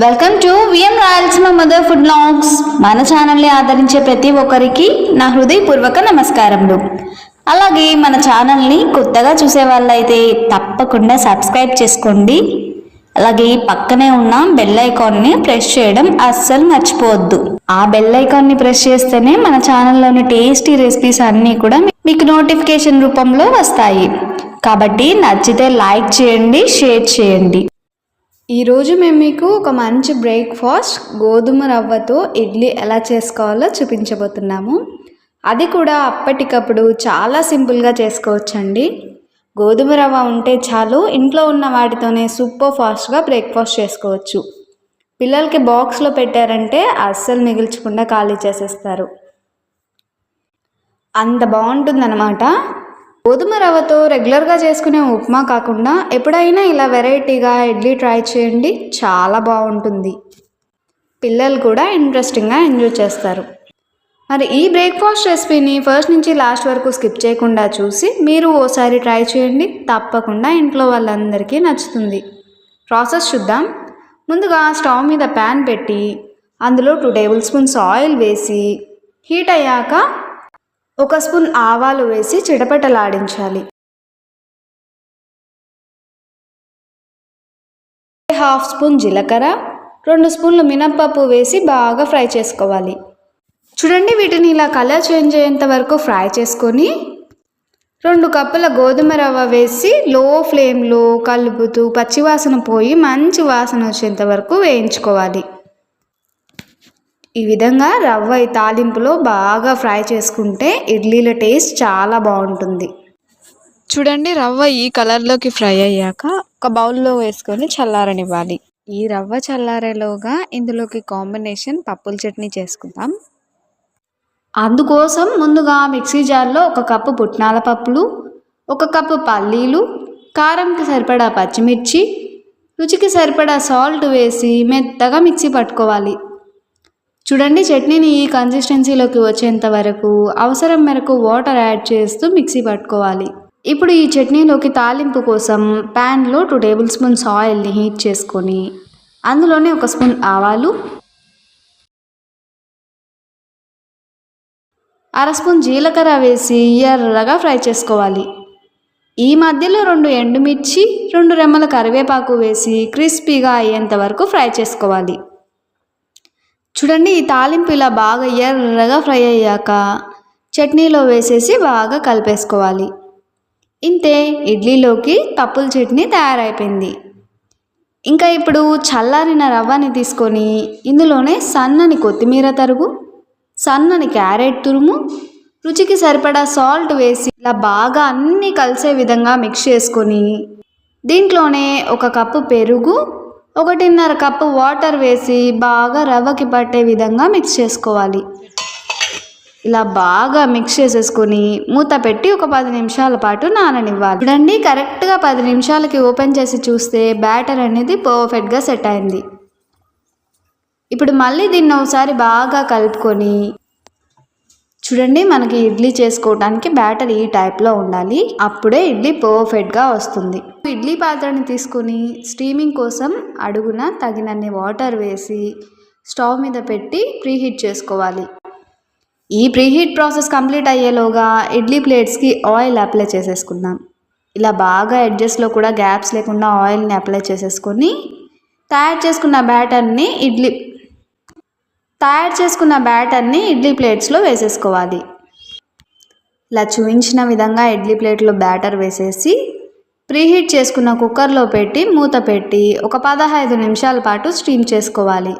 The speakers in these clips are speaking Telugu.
Welcome to VM Rayalaseema mother food blogs. మన ఛానల్ని ఆదరించే ప్రతి ఒక్కరికి నా హృదయపూర్వక నమస్కారములు. అలాగే మన ఛానల్ని కొత్తగా చూసే వాళ్ళైతే తప్పకుండా సబ్స్క్రైబ్ చేసుకోండి. అలాగే పక్కనే ఉన్న బెల్ ఐకాన్ని ప్రెస్ చేయడం అస్సలు మర్చిపోవద్దు. ఆ బెల్ ఐకాన్ని ప్రెస్ చేస్తేనే మన ఛానల్లోని టేస్టీ రెసిపీస్ అన్నీ కూడా మీకు నోటిఫికేషన్ రూపంలో వస్తాయి. కాబట్టి నచ్చితే లైక్ చేయండి, షేర్ చేయండి. ఈరోజు మేము మీకు ఒక మంచి బ్రేక్ఫాస్ట్ గోధుమ రవ్వతో ఇడ్లీ ఎలా చేసుకోవాలో చూపించబోతున్నాము. అది కూడా అప్పటికప్పుడు చాలా సింపుల్గా చేసుకోవచ్చండి. గోధుమ రవ్వ ఉంటే చాలు, ఇంట్లో ఉన్న వాటితోనే సూపర్ ఫాస్ట్గా బ్రేక్ఫాస్ట్ చేసుకోవచ్చు. పిల్లలకి బాక్స్లో పెట్టారంటే అస్సలు మిగిల్చకుండా ఖాళీ చేసేస్తారు, అంత బాగుంటుందన్నమాట. గోధుమ రవ్వతో రెగ్యులర్గా చేసుకునే ఉప్మా కాకుండా ఎప్పుడైనా ఇలా వెరైటీగా ఇడ్లీ ట్రై చేయండి, చాలా బాగుంటుంది. పిల్లలు కూడా ఇంట్రెస్టింగ్గా ఎంజాయ్ చేస్తారు. మరి ఈ బ్రేక్ఫాస్ట్ రెసిపీని ఫస్ట్ నుంచి లాస్ట్ వరకు స్కిప్ చేయకుండా చూసి మీరు ఓసారి ట్రై చేయండి, తప్పకుండా ఇంట్లో వాళ్ళందరికీ నచ్చుతుంది. ప్రాసెస్ చూద్దాం. ముందుగా స్టవ్ మీద ప్యాన్ పెట్టి అందులో 2 టేబుల్ స్పూన్స్ ఆయిల్ వేసి హీట్ అయ్యాక 1 స్పూన్ ఆవాలు వేసి చిటపటలాడించాలి. 1/2 స్పూన్ జీలకర్ర, 2 స్పూన్లు మినప్పప్పు వేసి బాగా ఫ్రై చేసుకోవాలి. చూడండి, వీటిని ఇలా కలర్ చేంజ్ అయ్యేంత వరకు ఫ్రై చేసుకొని 2 కప్పుల గోధుమ రవ్వ వేసి లో ఫ్లేమ్లో కలుపుతూ పచ్చివాసన పోయి మంచి వాసన వచ్చేంత వరకు వేయించుకోవాలి. ఈ విధంగా రవ్వ తాలింపులో బాగా ఫ్రై చేసుకుంటే ఇడ్లీల టేస్ట్ చాలా బాగుంటుంది. చూడండి, రవ్వ ఈ కలర్లోకి ఫ్రై అయ్యాక ఒక బౌల్లో వేసుకొని చల్లారనివ్వాలి. ఈ రవ్వ చల్లారేలోగా ఇందులోకి కాంబినేషన్ పప్పుల చట్నీ చేసుకుందాం. అందుకోసం ముందుగా మిక్సీ జార్లో 1 కప్పు పుట్నాల పప్పులు, 1 కప్పు పల్లీలు, కారంకి సరిపడా పచ్చిమిర్చి, రుచికి సరిపడా సాల్ట్ వేసి మెత్తగా మిక్సీ పట్టుకోవాలి. చూడండి, చట్నీని ఈ కన్సిస్టెన్సీలోకి వచ్చేంత వరకు అవసరం మేరకు వాటర్ యాడ్ చేస్తూ మిక్సీ పట్టుకోవాలి. ఇప్పుడు ఈ చట్నీలోకి తాలింపు కోసం ప్యాన్లో 2 టేబుల్ స్పూన్స్ ఆయిల్ని హీట్ చేసుకొని అందులోనే 1 స్పూన్ ఆవాలు, 1/2 స్పూన్ జీలకర్ర వేసి ఎర్రగా ఫ్రై చేసుకోవాలి. ఈ మధ్యలో 2 ఎండుమిర్చి, 2 రెమ్మల కరివేపాకు వేసి క్రిస్పీగా అయ్యేంత వరకు ఫ్రై చేసుకోవాలి. చూడండి, ఈ తాలింపు ఇలా బాగా ఎర్రగా ఫ్రై అయ్యాక చట్నీలో వేసేసి బాగా కలిపేసుకోవాలి. ఇంతే, ఇడ్లీలోకి పప్పుల చట్నీ తయారైపోయింది. ఇంకా ఇప్పుడు చల్లారిన రవ్వని తీసుకొని ఇందులోనే సన్నని కొత్తిమీర తరుగు, సన్నని క్యారెట్ తురుము, రుచికి సరిపడా సాల్ట్ వేసి ఇలా బాగా అన్నీ కలిసే విధంగా మిక్స్ చేసుకొని దీంట్లోనే 1 కప్పు పెరుగు, 1.5 కప్పు వాటర్ వేసి బాగా రవ్వకి పట్టే విధంగా మిక్స్ చేసుకోవాలి. ఇలా బాగా మిక్స్ చేసేసుకొని మూత పెట్టి ఒక 10 నిమిషాల పాటు నాననివ్వాలి. చూడండి, కరెక్ట్గా 10 నిమిషాలకి ఓపెన్ చేసి చూస్తే బ్యాటర్ అనేది పర్ఫెక్ట్గా సెట్ అయింది. ఇప్పుడు మళ్ళీ దీన్ని ఒకసారి బాగా కలుపుకొని చూడండి, మనకి ఇడ్లీ చేసుకోవడానికి బ్యాటర్ ఈ టైప్లో ఉండాలి, అప్పుడే ఇడ్లీ పర్ఫెక్ట్గా వస్తుంది. ఇడ్లీ పాత్రని తీసుకొని స్టీమింగ్ కోసం అడుగున తగినన్ని వాటర్ వేసి స్టవ్ మీద పెట్టి ప్రీహీట్ చేసుకోవాలి. ఈ ప్రీహీట్ ప్రాసెస్ కంప్లీట్ అయ్యేలోగా ఇడ్లీ ప్లేట్స్కి ఆయిల్ అప్లై చేసేసుకుందాం. ఇలా బాగా ఎడ్జెస్లో కూడా గ్యాప్స్ లేకుండా ఆయిల్ని అప్లై చేసేసుకొని తయారు చేసుకున్న బ్యాటర్ని ఇడ్లీ ప్లేట్స్లో వేసేసుకోవాలి. ఇలా చూపించిన విధంగా ఇడ్లీ ప్లేట్లో బ్యాటర్ వేసేసి ప్రీహీట్ చేసుకున్న కుక్కర్లో పెట్టి మూత పెట్టి ఒక 15 నిమిషాల పాటు స్టీమ్ చేసుకోవాలి.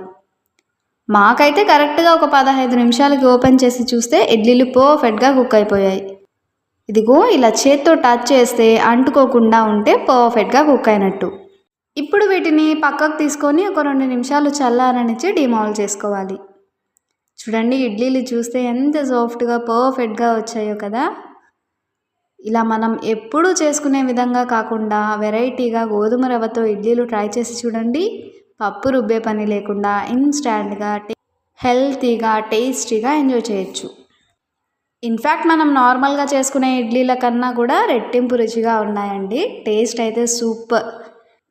మాకైతే కరెక్ట్గా ఒక 15 నిమిషాలకి ఓపెన్ చేసి చూస్తే ఇడ్లీలు పర్ఫెక్ట్గా కుక్ అయిపోయాయి. ఇదిగో ఇలా చేత్తో టచ్ చేస్తే అంటుకోకుండా ఉంటే పర్ఫెక్ట్గా కుక్ అయినట్టు. ఇప్పుడు వీటిని పక్కకు తీసుకొని ఒక 2 నిమిషాలు చల్లారనిచ్చి డిమాల్వ్ చేసుకోవాలి. చూడండి, ఇడ్లీలు చూస్తే ఎంత సాఫ్ట్గా పర్ఫెక్ట్గా వచ్చాయో కదా. ఇలా మనం ఎప్పుడూ చేసుకునే విధంగా కాకుండా వెరైటీగా గోధుమ రవ్వతో ఇడ్లీలు ట్రై చేసి చూడండి. పప్పు రుబ్బే పని లేకుండా ఇన్స్టాంట్గా హెల్తీగా టేస్టీగా ఎంజాయ్ చేయొచ్చు. ఇన్ఫ్యాక్ట్ మనం నార్మల్గా చేసుకునే ఇడ్లీల కన్నా కూడా రెట్టింపు రుచిగా ఉన్నాయండి. టేస్ట్ అయితే సూపర్.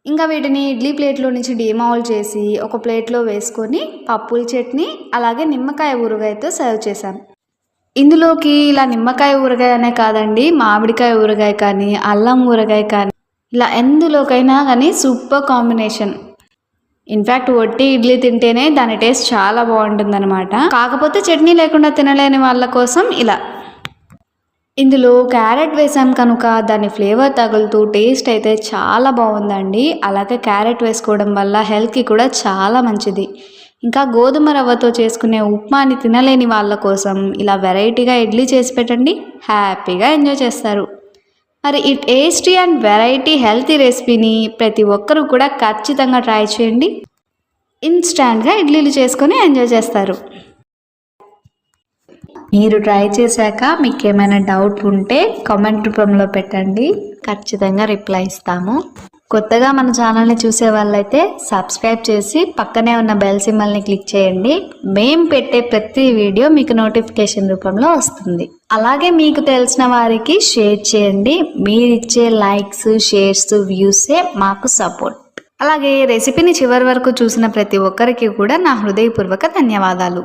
ఇంకా వీటిని ఇడ్లీ ప్లేట్లో నుంచి డీమౌల్డ్ చేసి ఒక ప్లేట్లో వేసుకొని పప్పుల చట్నీ అలాగే నిమ్మకాయ ఊరగాయతో సర్వ్ చేశాను. ఇందులోకి ఇలా నిమ్మకాయ ఊరగాయ అనే కాదండి, మామిడికాయ ఊరగాయ కానీ అల్లం ఊరగాయ కానీ ఇలా ఎందులోకైనా కానీ సూపర్ కాంబినేషన్. ఇన్ఫ్యాక్ట్ వట్టి ఇడ్లీ తింటేనే దాని టేస్ట్ చాలా బాగుంటుందన్నమాట. కాకపోతే చట్నీ లేకుండా తినలేని వాళ్ళ కోసం ఇలా. ఇందులో క్యారెట్ వేసాం కనుక దాని ఫ్లేవర్ తగులుతూ టేస్ట్ అయితే చాలా బాగుందండి. అలాగే క్యారెట్ వేసుకోవడం వల్ల హెల్త్కి కూడా చాలా మంచిది. ఇంకా గోధుమ రవ్వతో చేసుకునే ఉప్మాని తినలేని వాళ్ళ కోసం ఇలా వెరైటీగా ఇడ్లీ చేసి పెట్టండి, హ్యాపీగా ఎంజాయ్ చేస్తారు. మరి ఈ టేస్టీ అండ్ వెరైటీ హెల్తీ రెసిపీని ప్రతి ఒక్కరూ కూడా ఖచ్చితంగా ట్రై చేయండి. ఇన్స్టాంట్గా ఇడ్లీలు చేసుకొని ఎంజాయ్ చేస్తారు. మీరు ట్రై చేశాక మీకు ఏమైనా డౌట్ ఉంటే కామెంట్ రూపంలో పెట్టండి, ఖచ్చితంగా రిప్లై ఇస్తాము. కొత్తగా మన ఛానల్ని చూసే వాళ్ళైతే సబ్స్క్రైబ్ చేసి పక్కనే ఉన్న బెల్ సింబల్ని క్లిక్ చేయండి. మేము పెట్టే ప్రతి వీడియో మీకు నోటిఫికేషన్ రూపంలో వస్తుంది. అలాగే మీకు తెలిసిన వారికి షేర్ చేయండి. మీరిచ్చే లైక్స్, షేర్స్, వ్యూసే మాకు సపోర్ట్. అలాగే రెసిపీని చివరి వరకు చూసిన ప్రతి ఒక్కరికి కూడా నా హృదయపూర్వక ధన్యవాదాలు.